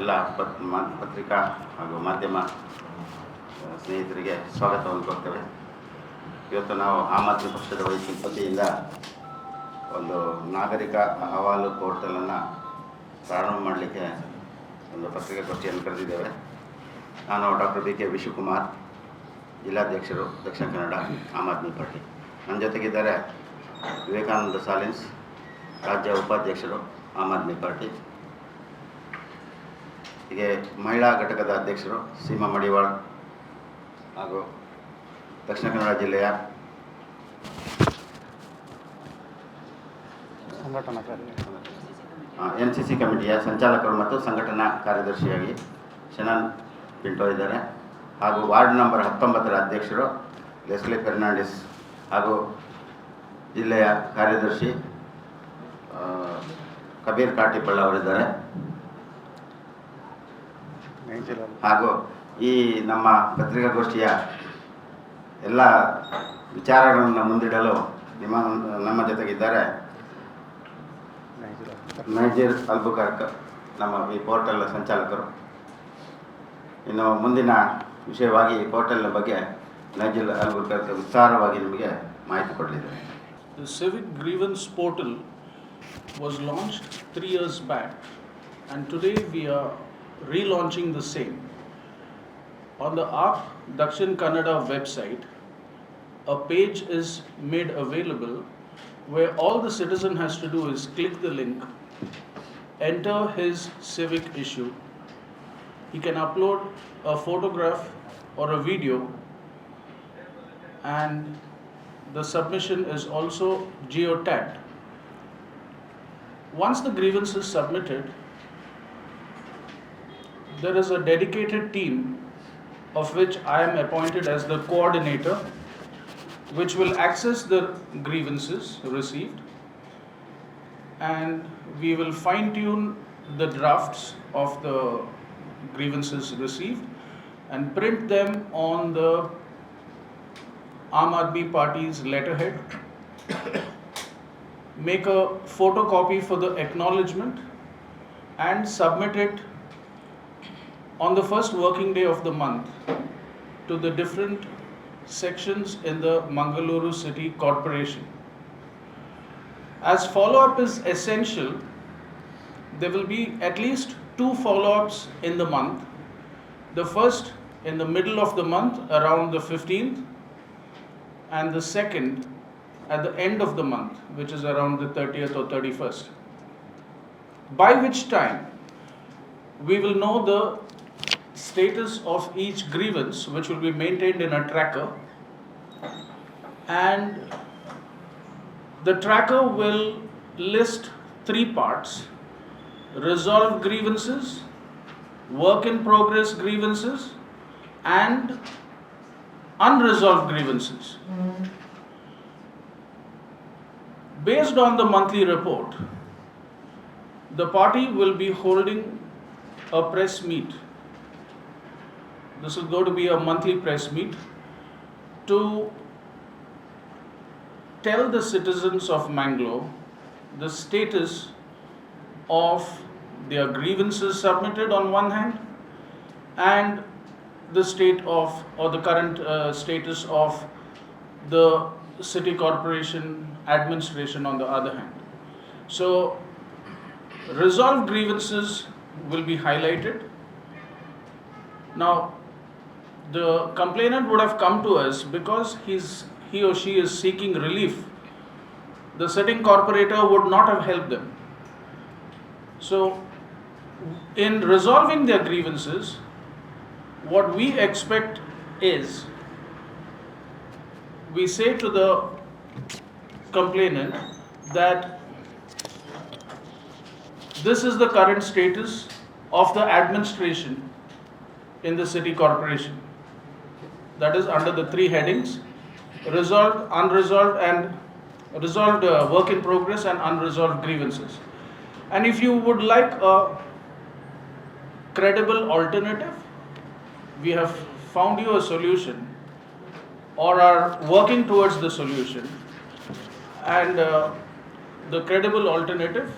ಎಲ್ಲ ಪತ್ರಿಕಾ ಹಾಗೂ ಮಾಧ್ಯಮ ಸ್ನೇಹಿತರಿಗೆ ಸ್ವಾಗತವನ್ನು ಕೊಡ್ತೇವೆ. ಇವತ್ತು ನಾವು ಆಮ್ ಆದ್ಮಿ ಪಕ್ಷದ ವತಿಯಿಂದ ಒಂದು ನಾಗರಿಕ ಅಹವಾಲು ಪೋರ್ಟಲನ್ನು ಪ್ರಾರಂಭ ಮಾಡಲಿಕ್ಕೆ ಒಂದು ಪತ್ರಿಕಾಗೋಷ್ಠಿಯನ್ನು ಕರೆದಿದ್ದೇವೆ. ನಾನು doctor B K Vishwakumar, ಜಿಲ್ಲಾಧ್ಯಕ್ಷರು, Dakshina Kannada Aam Aadmi party. ನನ್ನ ಜೊತೆಗಿದ್ದಾರೆ ವಿವೇಕಾನಂದ ಸಾಲಿನ್ಸ್, ರಾಜ್ಯ ಉಪಾಧ್ಯಕ್ಷರು ಆಮ್ ಆದ್ಮಿ ಪಾರ್ಟಿ. ಹೀಗೆ ಮಹಿಳಾ ಘಟಕದ ಅಧ್ಯಕ್ಷರು ಸೀಮಾ ಮಡಿವಾಳ್ ಹಾಗೂ ದಕ್ಷಿಣ ಕನ್ನಡ ಜಿಲ್ಲೆಯ NCC ಕಮಿಟಿಯ ಸಂಚಾಲಕರು ಮತ್ತು ಸಂಘಟನಾ ಕಾರ್ಯದರ್ಶಿಯಾಗಿ ಶನನ್ ಪಿಂಟೋ ಇದ್ದಾರೆ. ಹಾಗೂ ವಾರ್ಡ್ ನಂಬರ್ 19ರ ಅಧ್ಯಕ್ಷರು ಲೆಸ್ಲಿ ಫೆರ್ನಾಂಡಿಸ್ ಹಾಗೂ ಜಿಲ್ಲೆಯ ಕಾರ್ಯದರ್ಶಿ ಕಬೀರ್ ಕಾಟಿಪಳ್ಳ ಅವರಿದ್ದಾರೆ. ಹಾಗೂ ಈ ನಮ್ಮ ಪತ್ರಿಕಾಗೋಷ್ಠಿಯ ಎಲ್ಲ ವಿಚಾರಗಳನ್ನು ಮುಂದಿಡಲು ನಮ್ಮ ಜೊತೆಗಿದ್ದಾರೆ ನೈಜೀರ್ ಅಲ್ಬುಕರ್ಕ್, ನಮ್ಮ ಈ ಪೋರ್ಟಲ್ ಸಂಚಾಲಕರು. ಇನ್ನು ಮುಂದಿನ ವಿಷಯವಾಗಿ ಈ ಪೋರ್ಟಲ್ನ ಬಗ್ಗೆ ನೈಜೀರ್ ಅಲ್ಬುಕರ್ಕ್ ವಿಸ್ತಾರವಾಗಿ ನಿಮಗೆ ಮಾಹಿತಿ ಕೊಡಲಿದ್ದಾರೆ. The civic grievance portal was launched 3 years back, and today we are relaunching the same. On the AAP Dakshin Kannada website, a page is made available where all the citizen has to do is click the link, enter his civic issue. He can upload a photograph or a video, and the submission is also geotagged. Once the grievance is submitted, there is a dedicated team of which I am appointed as the coordinator, which will access the grievances received, and we will fine-tune the drafts of the grievances received and print them on the Aam Aadmi Party's letterhead, make a photocopy for the acknowledgement, and submit it on the first working day of the month to the different sections in the Mangalore City Corporation. As follow-up is essential, there will be at least 2 follow-ups in the month. The first in the middle of the month around the 15th, and the second at the end of the month, which is around the 30th or 31st. By which time we will know the status of each grievance, which will be maintained in a tracker, and the tracker will list 3 parts: resolved grievances, work in progress grievances, and unresolved grievances. Based on the monthly report, the party will be holding a press meet. This is going to be a monthly press meet to tell the citizens of Mangalore the status of their grievances submitted on one hand, and the state of, or the current status of the city corporation administration on the other hand. So resolved grievances will be highlighted. Now, the complainant would have come to us because he or she is seeking relief. The sitting corporator would not have helped them. So, in resolving their grievances, what we expect is, we say to the complainant that this is the current status of the administration in the city corporation. That is under the 3 headings: resolved, unresolved, and resolved work in progress and unresolved grievances. And if you would like a credible alternative, we have found you a solution, or are working towards the solution, and the credible alternative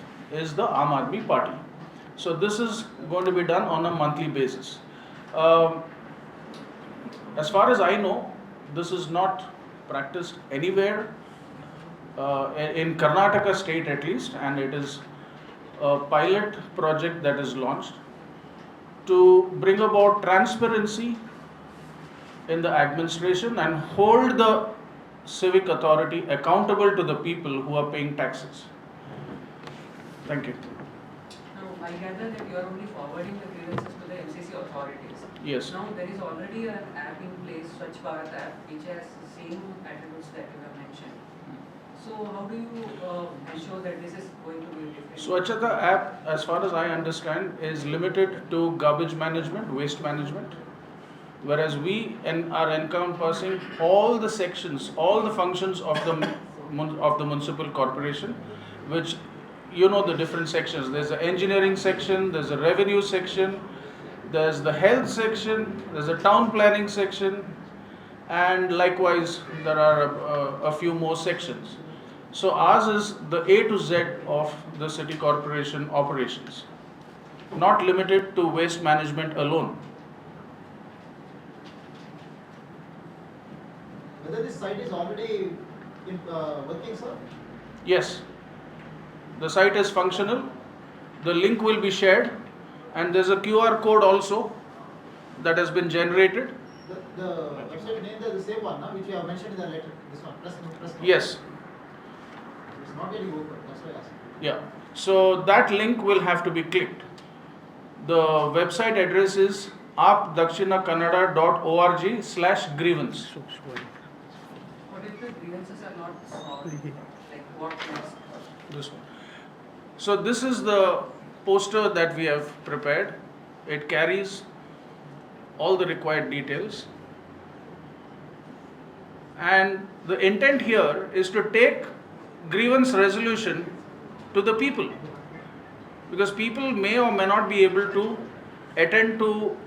is the Aam Aadmi Party. So this is going to be done on a monthly basis. Um, as far as I know, this is not practiced anywhere in Karnataka state at least, and it is a pilot project that is launched to bring about transparency in the administration and hold the civic authority accountable to the people who are paying taxes. Thank you. Now, I gather that you are only forwarding the grievances to the MCC authorities. Yes. Now, there is already an app in place, Swachh Bharat app, which has the same attributes that you have mentioned. So, how do you ensure that this is going to be different? Swachhata app, as far as I understand, is limited to garbage management, waste management, whereas we are encompassing all the sections, all the functions of the municipal corporation, which you know the different sections. There's an engineering section, there's a revenue section, there's the health section, there's a town planning section, and likewise there are a few more sections. So ours is the A to Z of the city corporation operations, not limited to waste management alone. Whether this site is already working, sir? Yes, the site is functional, the link will be shared, and there's a QR code also that has been generated. The website name is the same one, which you have mentioned in the letter. This one, press. Yes, It's not getting open. That's why I asked. yeah. So that link will have to be clicked. The website address is apdakshinakannada.org/grievance. What if the grievances are not solved? Like, what next? This one. So this is the poster that we have prepared. It carries all the required details. And the intent here is to take grievance resolution to the people, because people may or may not be able to attend to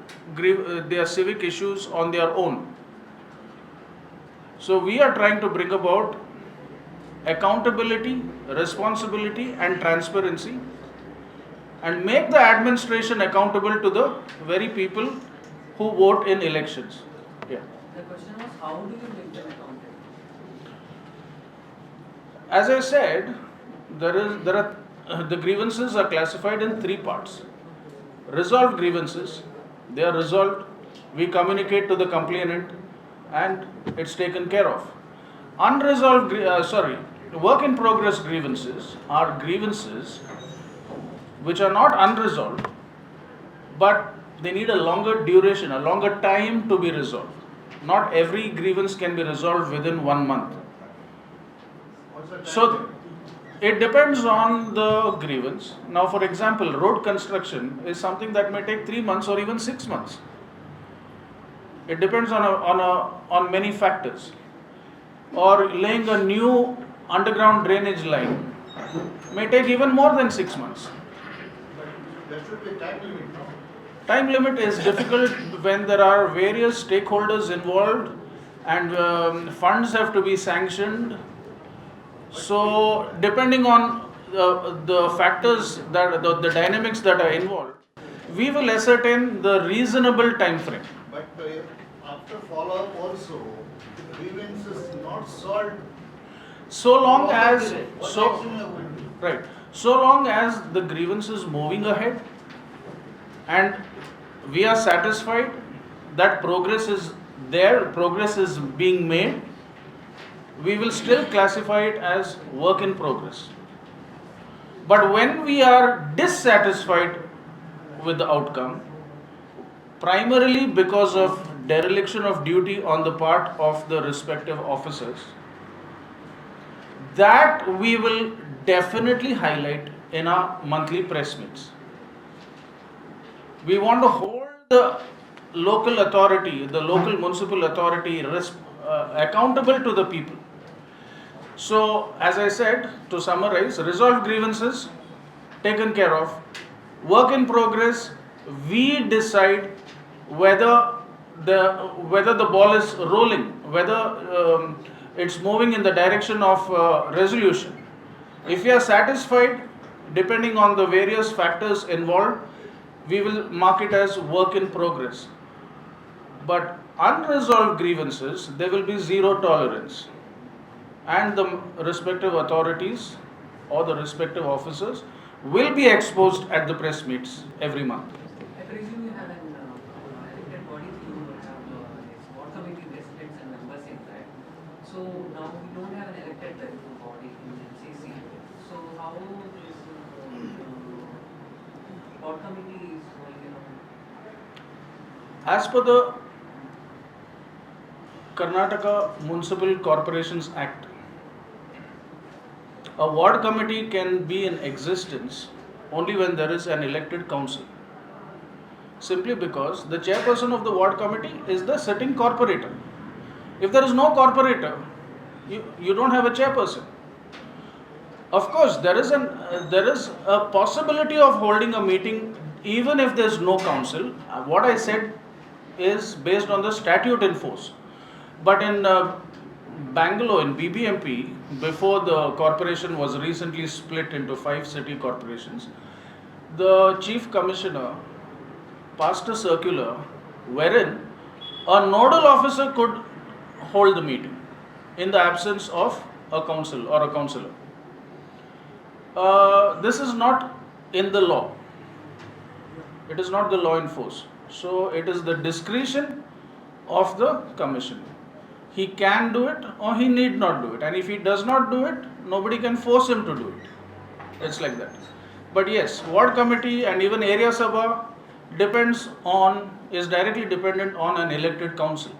their civic issues on their own. So we are trying to bring about accountability, responsibility and transparency, and make the administration accountable to the very people who vote in elections. Yeah. The question was, how do you make them accountable? As I said, the grievances are classified in three parts. Resolved grievances, they are resolved, we communicate to the complainant and it's taken care of. Work in progress grievances are grievances which are not unresolved, but they need a longer duration, a longer time to be resolved. Not every grievance can be resolved within 1 month. So it depends on the grievance. Now, for example, road construction is something that may take 3 months or even 6 months. It depends on many factors. Or laying a new underground drainage line may take even more than 6 months. There should be a time limit, no? Time limit is difficult when there are various stakeholders involved and funds have to be sanctioned. So, depending on the factors that the dynamics that are involved, we will ascertain the reasonable time frame. But after follow-up also, grievance is not solved. So long as What so action you will do? right, so long as the grievance is moving ahead, and we are satisfied that progress is there, progress is being made, we will still classify it as work in progress. But when we are dissatisfied with the outcome, primarily because of dereliction of duty on the part of the respective officers, that we will definitely highlight in our monthly press meets. We want to hold the local authority, the local municipal authority accountable to the people. So, as I said, to summarize, resolved grievances taken care of, work in progress, we decide whether the ball is rolling, whether it's moving in the direction of resolution. If we are satisfied, depending on the various factors involved, we will mark it as work in progress. But unresolved grievances, there will be zero tolerance. And the respective authorities or the respective officers will be exposed at the press meets every month. I presume you have an elected body, you have its board committee residents and members in that. So now we don't have an elected body in MCC. So how this board committee is going on? As per the Karnataka Municipal Corporations Act, a ward committee can be in existence only when there is an elected council. Simply because the chairperson of the ward committee is the sitting corporator. If there is no corporator, you don't have a chairperson. Of course, there is a possibility of holding a meeting even if there is no council. What I said is based on the statute in force. But in Bangalore, in BBMP, before the corporation was recently split into 5 city corporations, the chief commissioner passed a circular wherein a nodal officer could hold the meeting in the absence of a council or a councillor. This is not in the law. It is not the law in force. So it is the discretion of the commissioner. He can do it or he need not do it. And if he does not do it, nobody can force him to do it. It's like that. But yes, ward committee and even area sabha is directly dependent on an elected council.